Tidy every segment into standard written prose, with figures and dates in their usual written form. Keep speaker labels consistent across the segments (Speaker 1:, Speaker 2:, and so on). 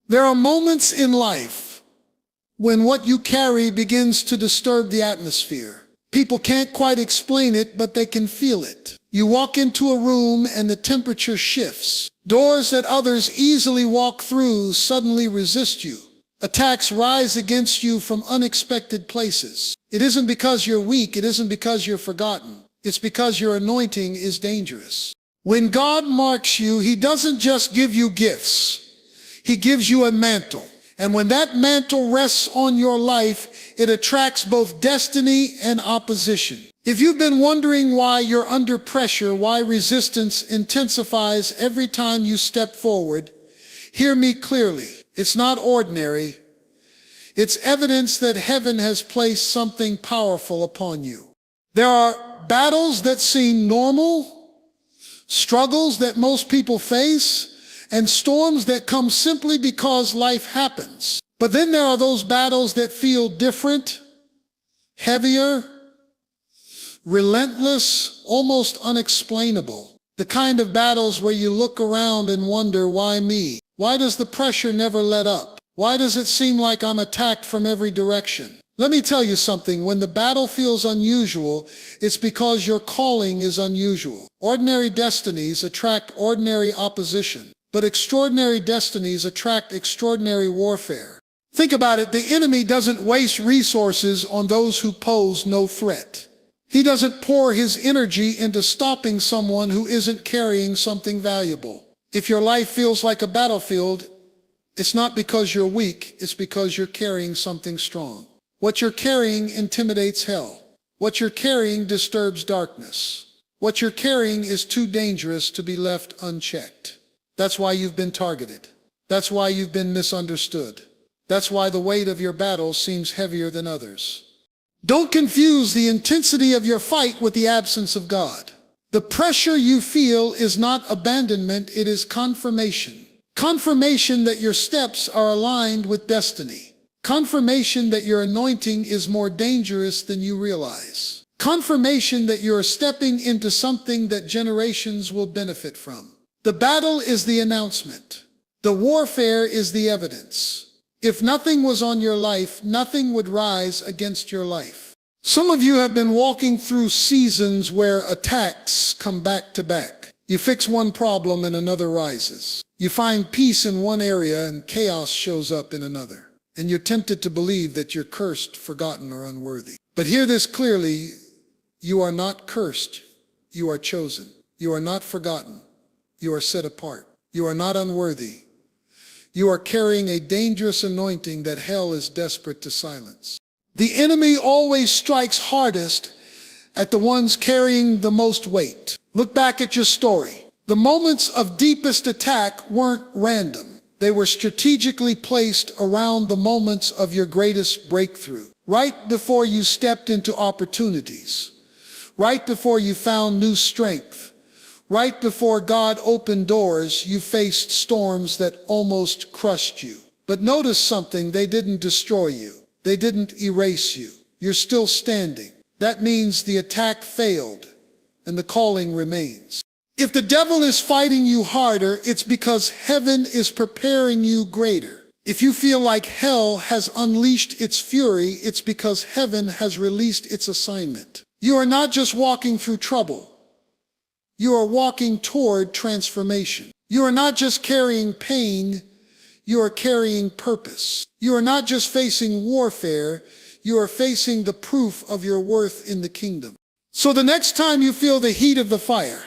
Speaker 1: There are moments in life when what you carry begins to disturb the atmosphere. People can't quite explain it, but they can feel it. You walk into a room and the temperature shifts. Doors that others easily walk through suddenly resist you. Attacks rise against you from unexpected places. It isn't because you're weak, it isn't because you're forgotten. It's because your anointing is dangerous. When God marks you, He doesn't just give you gifts. He gives you a mantle. And when that mantle rests on your life, it attracts both destiny and opposition. If you've been wondering why you're under pressure, why resistance intensifies every time you step forward, hear me clearly. It's not ordinary. It's evidence that heaven has placed something powerful upon you. There are battles that seem normal, struggles that most people face, and storms that come simply because life happens. But then there are those battles that feel different, heavier, relentless, almost unexplainable. The kind of battles where you look around and wonder, why me? Why does the pressure never let up? Why does it seem like I'm attacked from every direction? Let me tell you something, when the battle feels unusual, it's because your calling is unusual. Ordinary destinies attract ordinary opposition, but extraordinary destinies attract extraordinary warfare. Think about it, the enemy doesn't waste resources on those who pose no threat. He doesn't pour his energy into stopping someone who isn't carrying something valuable. If your life feels like a battlefield, it's not because you're weak, it's because you're carrying something strong. What you're carrying intimidates hell. What you're carrying disturbs darkness. What you're carrying is too dangerous to be left unchecked. That's why you've been targeted. That's why you've been misunderstood. That's why the weight of your battle seems heavier than others. Don't confuse the intensity of your fight with the absence of God. The pressure you feel is not abandonment, it is confirmation. Confirmation that your steps are aligned with destiny. Confirmation that your anointing is more dangerous than you realize. Confirmation that you're stepping into something that generations will benefit from. The battle is the announcement. The warfare is the evidence. If nothing was on your life, nothing would rise against your life. Some of you have been walking through seasons where attacks come back to back. You fix one problem and another rises. You find peace in one area and chaos shows up in another. And you're tempted to believe that you're cursed, forgotten, or unworthy. But hear this clearly, you are not cursed, you are chosen. You are not forgotten, you are set apart. You are not unworthy. You are carrying a dangerous anointing that hell is desperate to silence. The enemy always strikes hardest at the ones carrying the most weight. Look back at your story. The moments of deepest attack weren't random. They were strategically placed around the moments of your greatest breakthrough. Right before you stepped into opportunities. Right before you found new strength. Right before God opened doors, you faced storms that almost crushed you. But notice something, they didn't destroy you. They didn't erase you. You're still standing. That means the attack failed and the calling remains. If the devil is fighting you harder, it's because heaven is preparing you greater. If you feel like hell has unleashed its fury, it's because heaven has released its assignment. You are not just walking through trouble. You are walking toward transformation. You are not just carrying pain, you are carrying purpose. You are not just facing warfare, you are facing the proof of your worth in the kingdom. So the next time you feel the heat of the fire,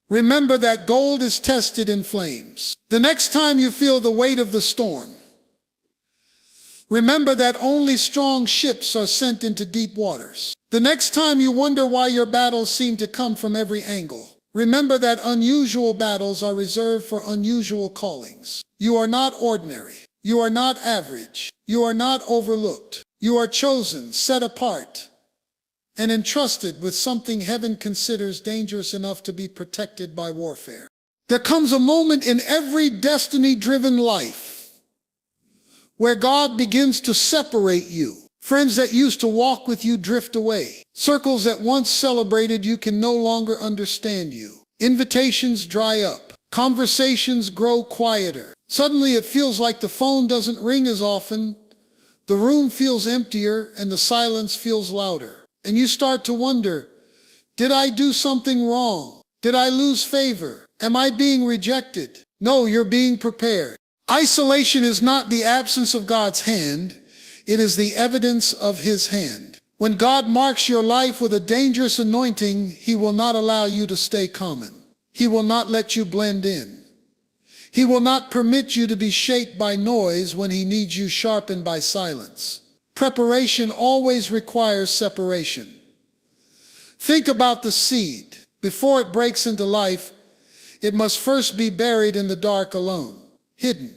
Speaker 1: remember that gold is tested in flames. The next time you feel the weight of the storm, remember that only strong ships are sent into deep waters. The next time you wonder why your battles seem to come from every angle, remember that unusual battles are reserved for unusual callings. You are not ordinary. You are not average. You are not overlooked. You are chosen, set apart, and entrusted with something heaven considers dangerous enough to be protected by warfare. There comes a moment in every destiny-driven life where God begins to separate you. Friends that used to walk with you drift away. Circles that once celebrated you can no longer understand you. Invitations dry up. Conversations grow quieter. Suddenly it feels like the phone doesn't ring as often, the room feels emptier, and the silence feels louder. And you start to wonder, did I do something wrong? Did I lose favor? Am I being rejected? No, you're being prepared. Isolation is not the absence of God's hand, it is the evidence of His hand. When God marks your life with a dangerous anointing, He will not allow you to stay common. He will not let you blend in. He will not permit you to be shaped by noise when He needs you sharpened by silence. Preparation always requires separation. Think about the seed. Before it breaks into life, it must first be buried in the dark alone, hidden,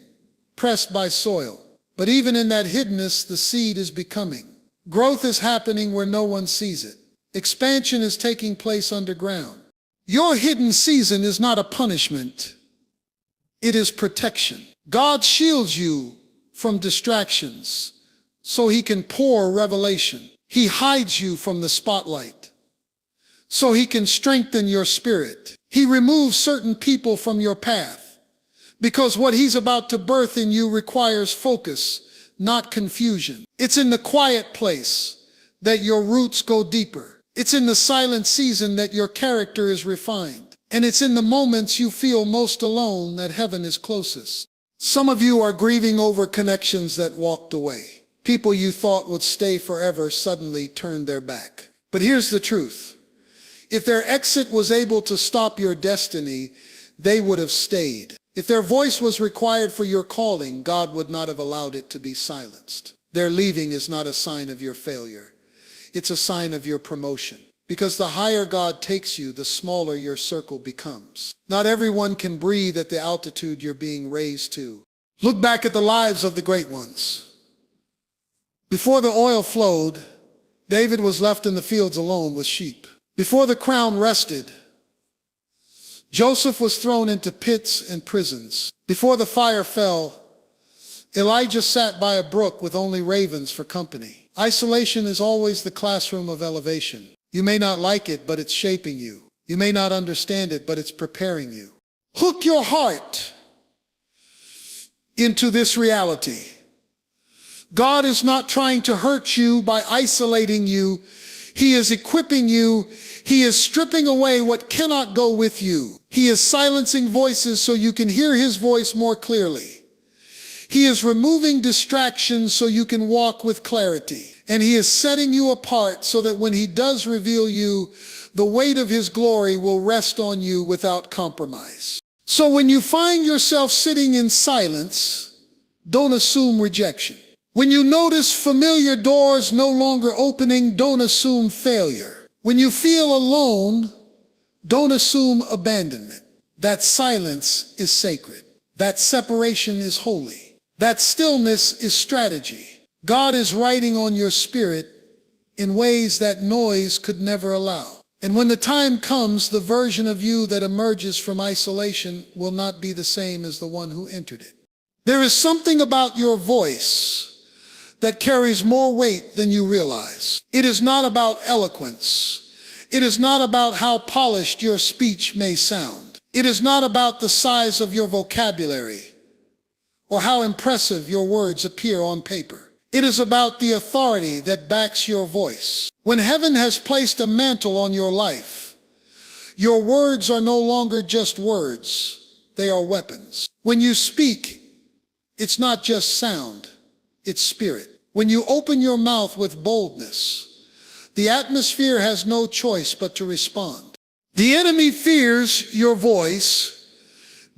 Speaker 1: pressed by soil. But even in that hiddenness, the seed is becoming. Growth is happening where no one sees it. Expansion is taking place underground. Your hidden season is not a punishment. It is protection. God shields you from distractions so He can pour revelation. He hides you from the spotlight so He can strengthen your spirit. He removes certain people from your path because what He's about to birth in you requires focus, not confusion. It's in the quiet place that your roots go deeper. It's in the silent season that your character is refined. And it's in the moments you feel most alone that heaven is closest. Some of you are grieving over connections that walked away. People you thought would stay forever suddenly turned their back. But here's the truth. If their exit was able to stop your destiny, they would have stayed. If their voice was required for your calling, God would not have allowed it to be silenced. Their leaving is not a sign of your failure. It's a sign of your promotion. Because the higher God takes you, the smaller your circle becomes. Not everyone can breathe at the altitude you're being raised to. Look back at the lives of the great ones. Before the oil flowed, David was left in the fields alone with sheep. Before the crown rested, Joseph was thrown into pits and prisons. Before the fire fell, Elijah sat by a brook with only ravens for company. Isolation is always the classroom of elevation. You may not like it, but it's shaping you. You may not understand it, but it's preparing you. Hook your heart into this reality. God is not trying to hurt you by isolating you. He is equipping you. He is stripping away what cannot go with you. He is silencing voices so you can hear His voice more clearly. He is removing distractions so you can walk with clarity. And He is setting you apart so that when He does reveal you, the weight of His glory will rest on you without compromise. So when you find yourself sitting in silence, don't assume rejection. When you notice familiar doors no longer opening, don't assume failure. When you feel alone, don't assume abandonment. That silence is sacred. That separation is holy. That stillness is strategy. God is writing on your spirit in ways that noise could never allow. And when the time comes, the version of you that emerges from isolation will not be the same as the one who entered it. There is something about your voice that carries more weight than you realize. It is not about eloquence. It is not about how polished your speech may sound. It is not about the size of your vocabulary or how impressive your words appear on paper. It is about the authority that backs your voice. When heaven has placed a mantle on your life, your words are no longer just words, they are weapons. When you speak, it's not just sound, it's spirit. When you open your mouth with boldness, the atmosphere has no choice but to respond. The enemy fears your voice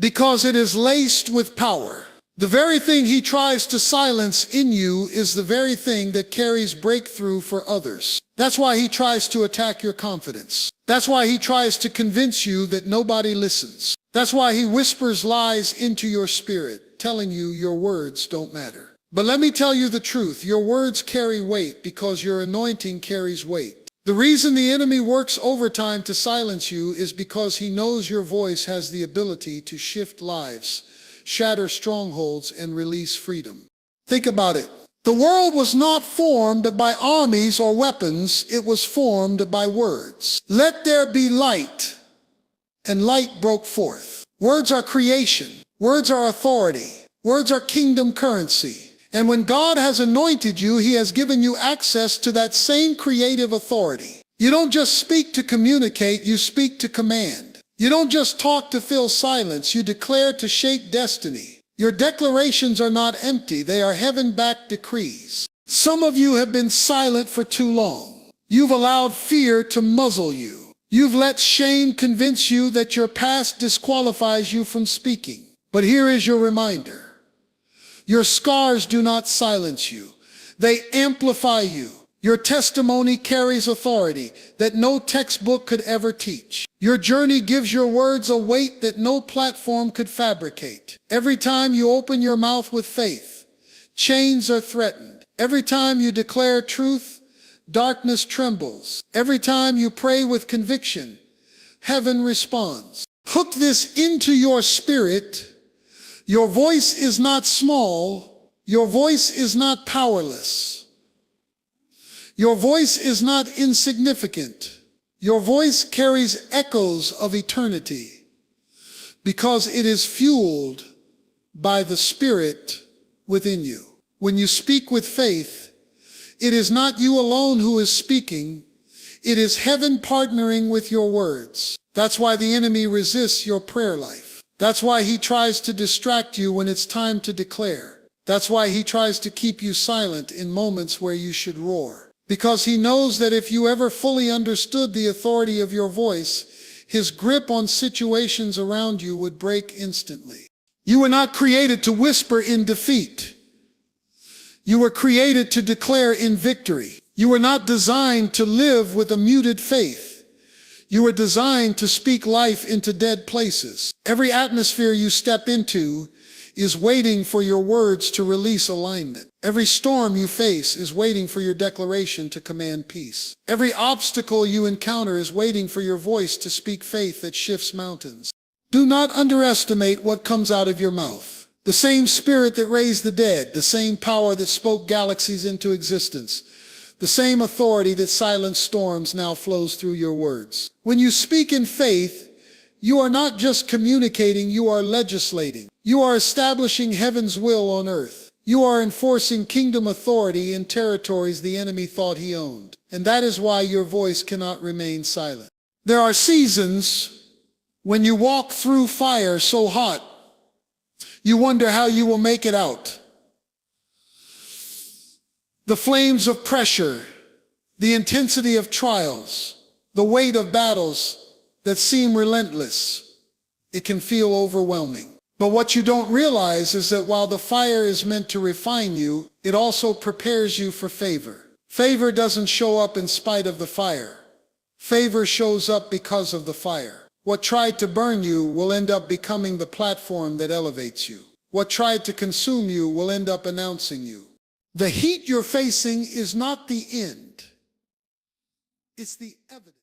Speaker 1: because it is laced with power. The very thing he tries to silence in you is the very thing that carries breakthrough for others. That's why he tries to attack your confidence. That's why he tries to convince you that nobody listens. That's why he whispers lies into your spirit, telling you your words don't matter. But let me tell you the truth, your words carry weight because your anointing carries weight. The reason the enemy works overtime to silence you is because he knows your voice has the ability to shift lives, shatter strongholds, and release freedom. Think about it. The world was not formed by armies or weapons, it was formed by words. Let there be light, and light broke forth. Words are creation. Words are authority. Words are kingdom currency. And when God has anointed you, he has given you access to that same creative authority. You don't just speak to communicate, you speak to command. You don't just talk to fill silence, you declare to shape destiny. Your declarations are not empty, they are heaven-backed decrees. Some of you have been silent for too long. You've allowed fear to muzzle you. You've let shame convince you that your past disqualifies you from speaking. But here is your reminder. Your scars do not silence you. They amplify you. Your testimony carries authority that no textbook could ever teach. Your journey gives your words a weight that no platform could fabricate. Every time you open your mouth with faith, chains are threatened. Every time you declare truth, darkness trembles. Every time you pray with conviction, heaven responds. Hook this into your spirit. Your voice is not small. Your voice is not powerless. Your voice is not insignificant. Your voice carries echoes of eternity because it is fueled by the Spirit within you. When you speak with faith, it is not you alone who is speaking. It is heaven partnering with your words. That's why the enemy resists your prayer life. That's why he tries to distract you when it's time to declare. That's why he tries to keep you silent in moments where you should roar. Because he knows that if you ever fully understood the authority of your voice, his grip on situations around you would break instantly. You were not created to whisper in defeat. You were created to declare in victory. You were not designed to live with a muted faith. You were designed to speak life into dead places. Every atmosphere you step into is waiting for your words to release alignment. Every storm you face is waiting for your declaration to command peace. Every obstacle you encounter is waiting for your voice to speak faith that shifts mountains. Do not underestimate what comes out of your mouth. The same spirit that raised the dead, the same power that spoke galaxies into existence, the same authority that silenced storms now flows through your words. When you speak in faith, you are not just communicating, you are legislating. You are establishing heaven's will on earth. You are enforcing kingdom authority in territories the enemy thought he owned. And that is why your voice cannot remain silent. There are seasons when you walk through fire so hot, you wonder how you will make it out. The flames of pressure, the intensity of trials, the weight of battles that seem relentless, it can feel overwhelming. But what you don't realize is that while the fire is meant to refine you, it also prepares you for favor. Favor doesn't show up in spite of the fire. Favor shows up because of the fire. What tried to burn you will end up becoming the platform that elevates you. What tried to consume you will end up announcing you. The heat you're facing is not the end. It's the evidence.